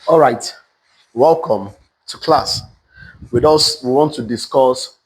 All right, welcome to class. With us, we want to discuss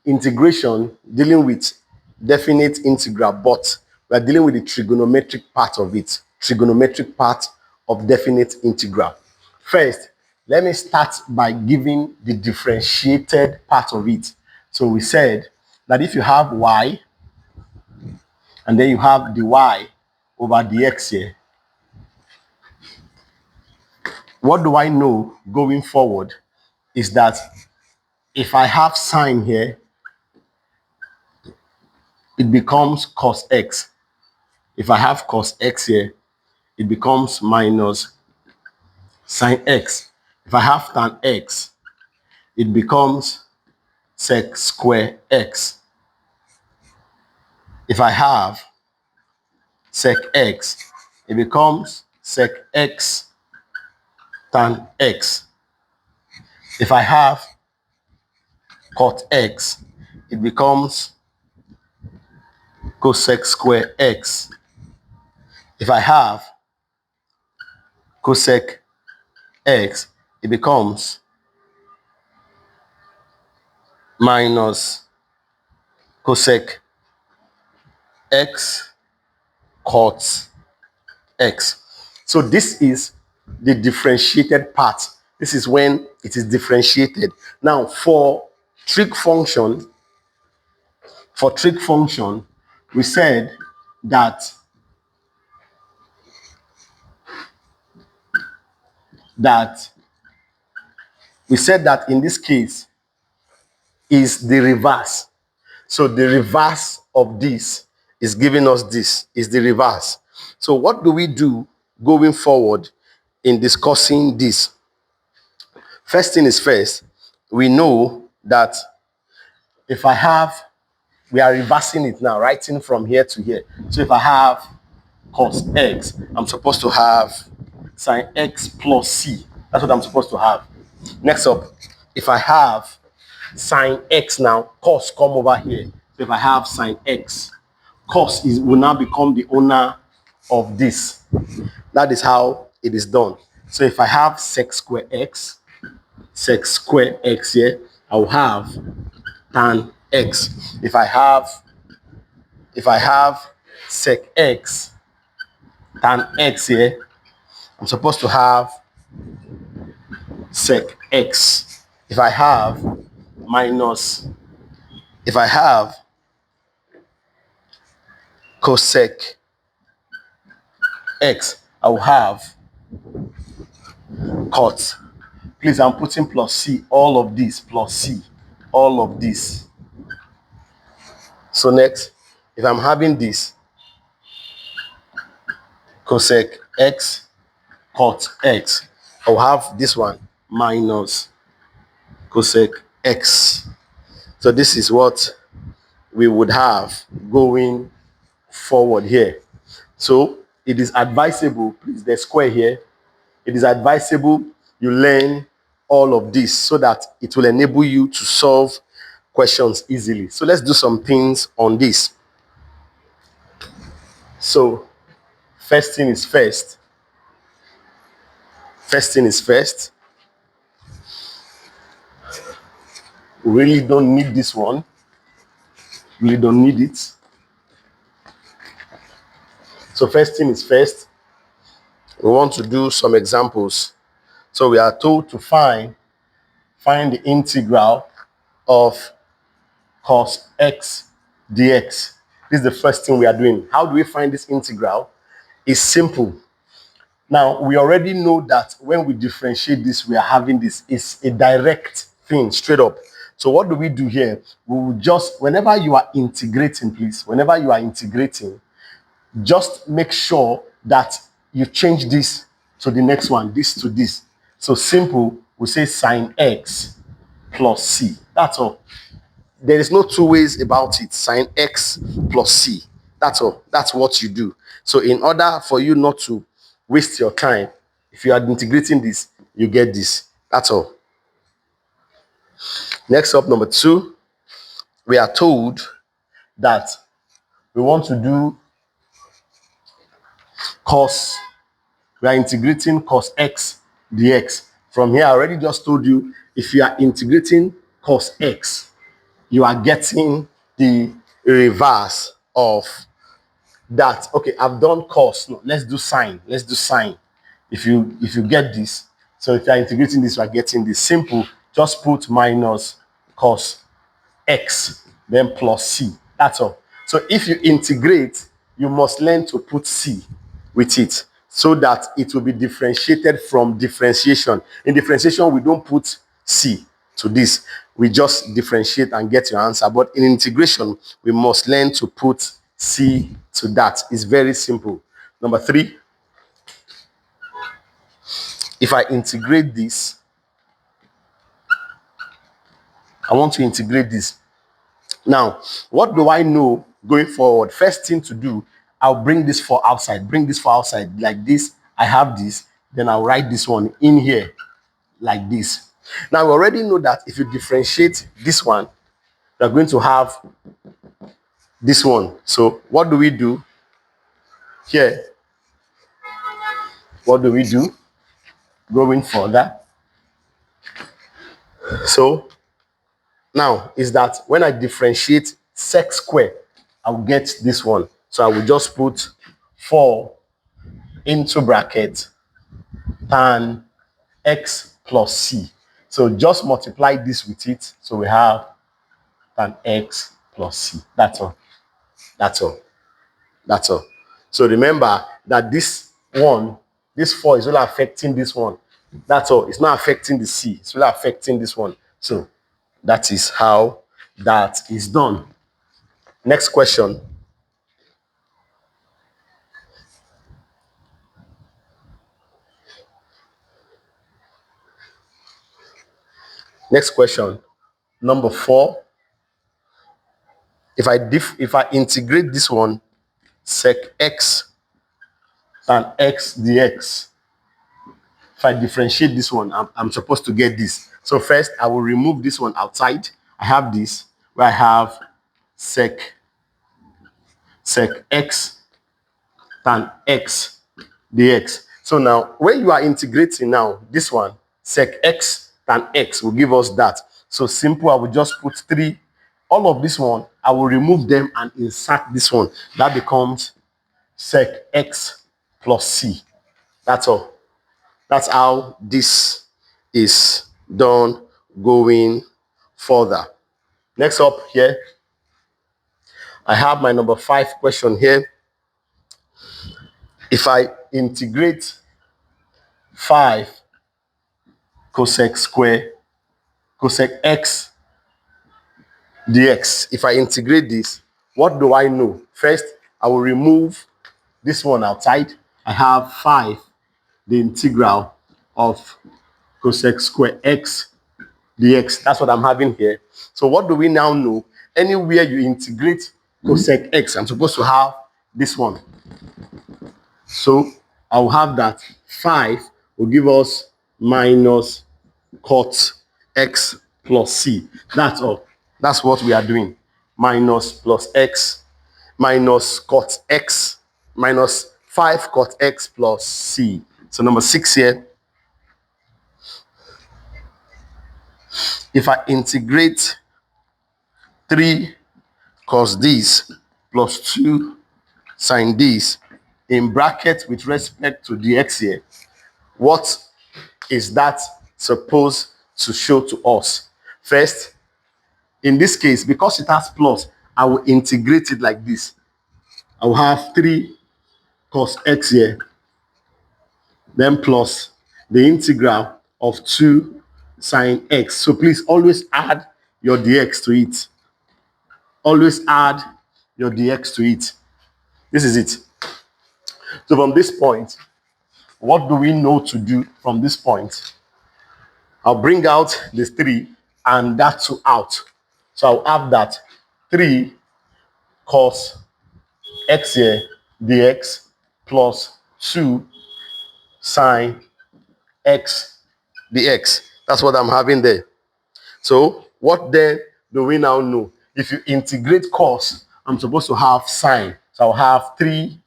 integration, dealing with definite integral, but we are dealing with the trigonometric part of it, trigonometric part of definite integral. First, let me start by giving the differentiated part of it. So we said that if you have y, and then you have the y over the x here, what do I know going forward is that if I have sine here, it becomes cos x. If I have cos x here, it becomes minus sine x. If I have tan x, it becomes sec square x. If I have sec x, it becomes sec x tan x. If I have cot x, it becomes cosec square x. If I have cosec x, it becomes minus cosec x cot x. So this is the differentiated part. This is when it is differentiated. Now for trig function, we said that in this case is the reverse. So the reverse of this is giving us this, is the reverse. So what do we do going forward in discussing this? First thing is first, we know that if I have, we are reversing it now, writing from here to here. So if I have cos x, I'm supposed to have sine x plus c. That's what I'm supposed to have. Next up, if I have sine x now, cos come over here. So if I have sine x, cos will now become the owner of this. That is how it is done. So if I have sec square x here, I will have tan x. If I have sec x tan x here, I'm supposed to have sec x. If I have cosec x, I will have cot. Please, I'm putting plus c, all of this, plus c, all of this. So next, if I'm having this, cosec x, cot x, I'll have this one minus cosec x. So this is what we would have going forward here. So it is advisable, please, the square here, it is advisable you learn all of this so that it will enable you to solve questions easily. So let's do some things on this. So first thing is first. We really don't need this one. Really don't need it. So first thing is first. We want to do some examples. So we are told to find the integral of cos x dx. This is the first thing we are doing. How do we find this integral? It's simple. Now, we already know that when we differentiate this, we are having this. It's a direct thing, straight up. So what do we do here? We will just, whenever you are integrating, please, just make sure that you change this to the next one, this to this. So simple, we say sine x plus c. That's all. There is no two ways about it. Sine x plus c. That's all. That's what you do. So in order for you not to waste your time, if you are integrating this, you get this. That's all. Next up, number 2, we are told that we want to do cos We are integrating cos x dx. From here, I already just told you, if you are integrating cos x, you are getting the reverse of that. Okay, I've done cos. No, let's do sine. Let's do sine. If you get this, so if you are integrating this, you are getting this. Simple. Just put minus cos x, then plus c. That's all. So if you integrate, you must learn to put c with it so that it will be differentiated from differentiation. In differentiation, we don't put c to this. We just differentiate and get your answer. But in integration, we must learn to put c to that. It's very simple. Number 3, if I integrate this, I want to integrate this. Now, what do I know going forward? First thing to do, I'll bring this 4 outside. Bring this 4 outside like this. I have this. Then I'll write this one in here like this. Now, we already know that if you differentiate this one, you're going to have this one. So what do we do here? What do we do? Going further. So now is that when I differentiate sec square, I'll get this one. So I will just put 4 into bracket tan x plus c. So just multiply this with it. So we have tan x plus c. That's all. That's all. That's all. So remember that this 4 is only affecting this one. That's all. It's not affecting the c. It's only affecting this one. So that is how that is done. Next question. Next question. Number 4. If I integrate this one, sec x tan x dx. If I differentiate this one, I'm supposed to get this. So first, I will remove this one outside. I have this, where I have sec x tan x dx. So now, when you are integrating now, this one, sec x tan x will give us that. So simple, I will just put 3. All of this one, I will remove them and insert this one. That becomes sec x plus c. That's all. That's how this is done going further. Next up here, I have my number 5 question here. If I integrate 5 cosec square, cosec x dx, if I integrate this, what do I know? First, I will remove this one outside. I have 5, the integral of cosec square x dx. That's what I'm having here. So what do we now know? Anywhere you integrate cosec x, I'm supposed to have this one. So I'll have that 5 will give us minus cot x plus c. That's all. That's what we are doing. Minus plus x minus cot x minus 5 cot x plus c. So number 6 here. If I integrate 3 cos this plus 2 sine this in bracket with respect to dx here, what is that supposed to show to us? First, in this case, because it has plus, I will integrate it like this. I will have 3 cos x here, then plus the integral of 2 sine x. So please always add your dx to it. Always add your dx to it. This is it. So from this point, what do we know to do from this point? I'll bring out this 3 and that 2 out. So I'll have that 3 cos x here dx plus 2 sine x dx. That's what I'm having there. So what then do we now know? If you integrate cos, I'm supposed to have sine. So I'll have 3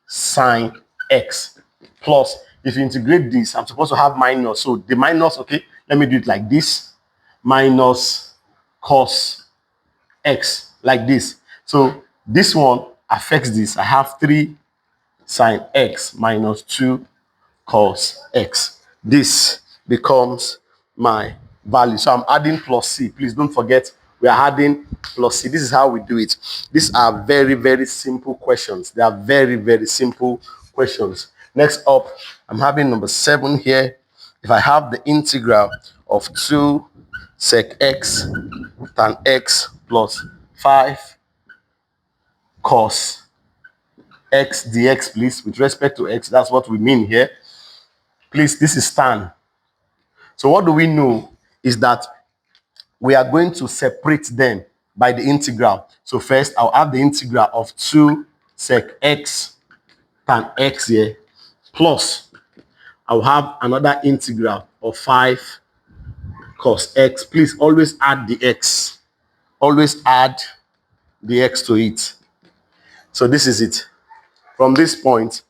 sine x. plus, if you integrate this, I'm supposed to have minus. So the minus, okay, let me do it like this, minus cos x, like this. So this one affects this. I have 3 sine x minus 2 cos x. This becomes my value. So I'm adding plus c. Please don't forget, we are adding plus c. This is how we do it. These are very, very simple questions. They are very, very simple questions. Next up, I'm having number 7 here. If I have the integral of 2 sec x tan x plus 5 cos x dx, please, with respect to x, that's what we mean here. Please, this is tan. So what do we know is that we are going to separate them by the integral. So first, I'll have the integral of 2 sec x tan x here, plus I'll have another integral of 5 cos x. Please always add the x. Always add the x to it. So this is it. From this point,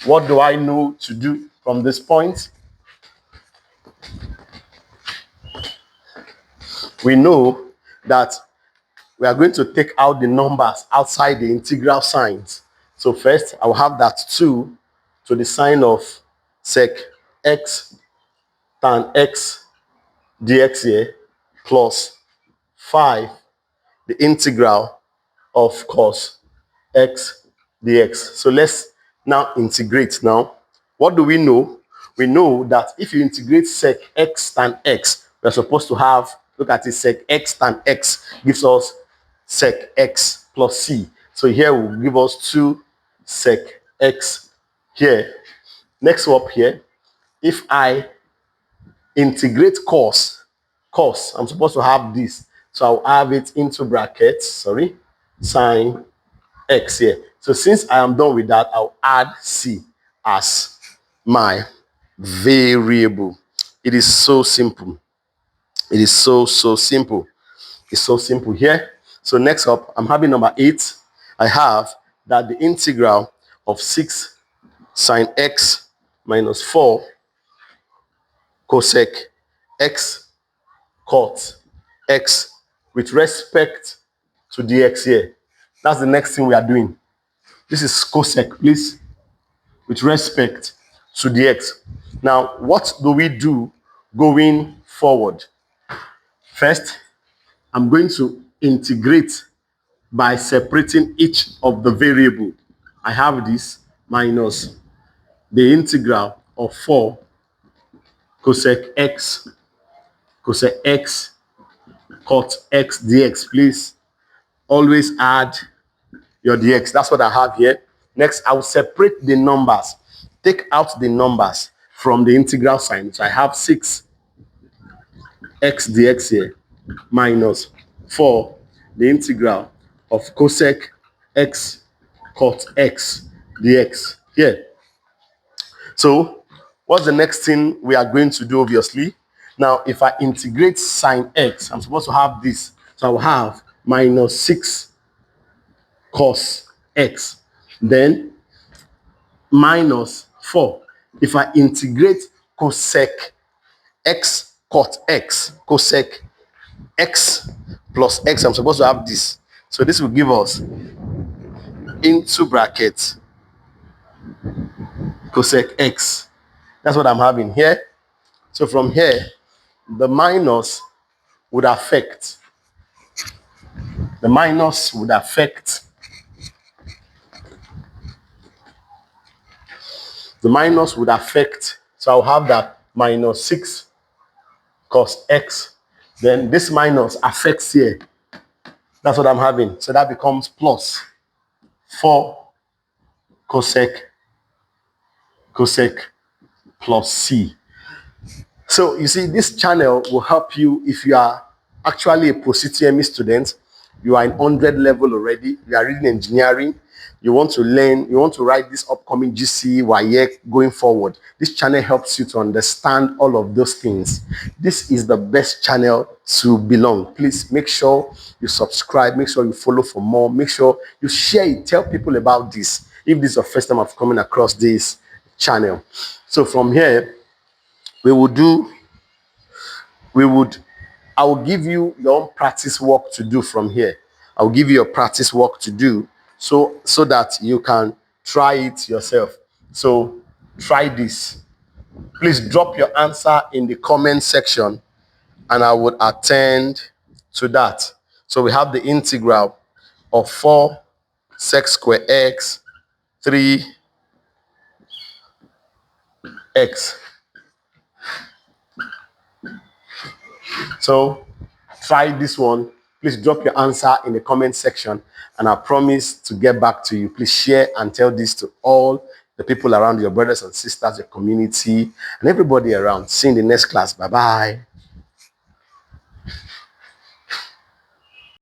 what do I know to do from this point? We know that we are going to take out the numbers outside the integral signs. So first, I will have that 2 to the sign of sec x tan x dx here, plus 5, the integral of cos x dx. So let's now integrate now. What do we know? We know that if you integrate sec x tan x, we're supposed to have, look at it, sec x tan x gives us sec x plus c. So here will give us 2 sec x here. Next up here, if I integrate cos, I'm supposed to have this. So I'll have it into brackets, sine x here. So since I am done with that, I'll add c as my variable. It is so simple. It is so simple. It's so simple here. So next up, I'm having number 8. I have that the integral of 6 sine x minus 4 cosec x cot x with respect to dx here. That's the next thing we are doing. This is cosec, please, with respect to dx. Now, what do we do going forward? First, I'm going to integrate by separating each of the variable. I have this minus the integral of 4 cosec x cot x dx. Please always add your dx. That's what I have here. Next, I will separate the numbers. Take out the numbers from the integral sign. So I have 6 x dx here minus 4, the integral of cosec x cot x dx here. So what's the next thing we are going to do, obviously? Now, if I integrate sine x, I'm supposed to have this. So I will have minus 6 cos x, then minus 4. If I integrate cosec x cot x, cosec x plus x, I'm supposed to have this. So this will give us into brackets cosec x. That's what I'm having here. So from here, the minus would affect. The minus would affect. The minus would affect. So I'll have that minus 6 cos x. Then this minus affects here. That's what I'm having. So that becomes plus 4 cosec plus c. So you see, this channel will help you if you are actually a post-UTME student. You are in 100 level already. You are reading engineering. You want to learn. You want to write this upcoming GC, Waec going forward. This channel helps you to understand all of those things. This is the best channel to belong. Please make sure you subscribe. Make sure you follow for more. Make sure you share it. Tell people about this. If this is your first time of coming across this, channel. So from here, we will do, I will give you your own practice work to do from here. I'll give you your practice work to do so that you can try it yourself. So try this. Please drop your answer in the comment section and I would attend to that. So we have the integral of 4 sec square x 3x. So try this one. Please drop your answer in the comment section and I promise to get back to you. Please share and tell this to all the people around, your brothers and sisters, your community, and everybody around. See you in the next class. Bye-bye.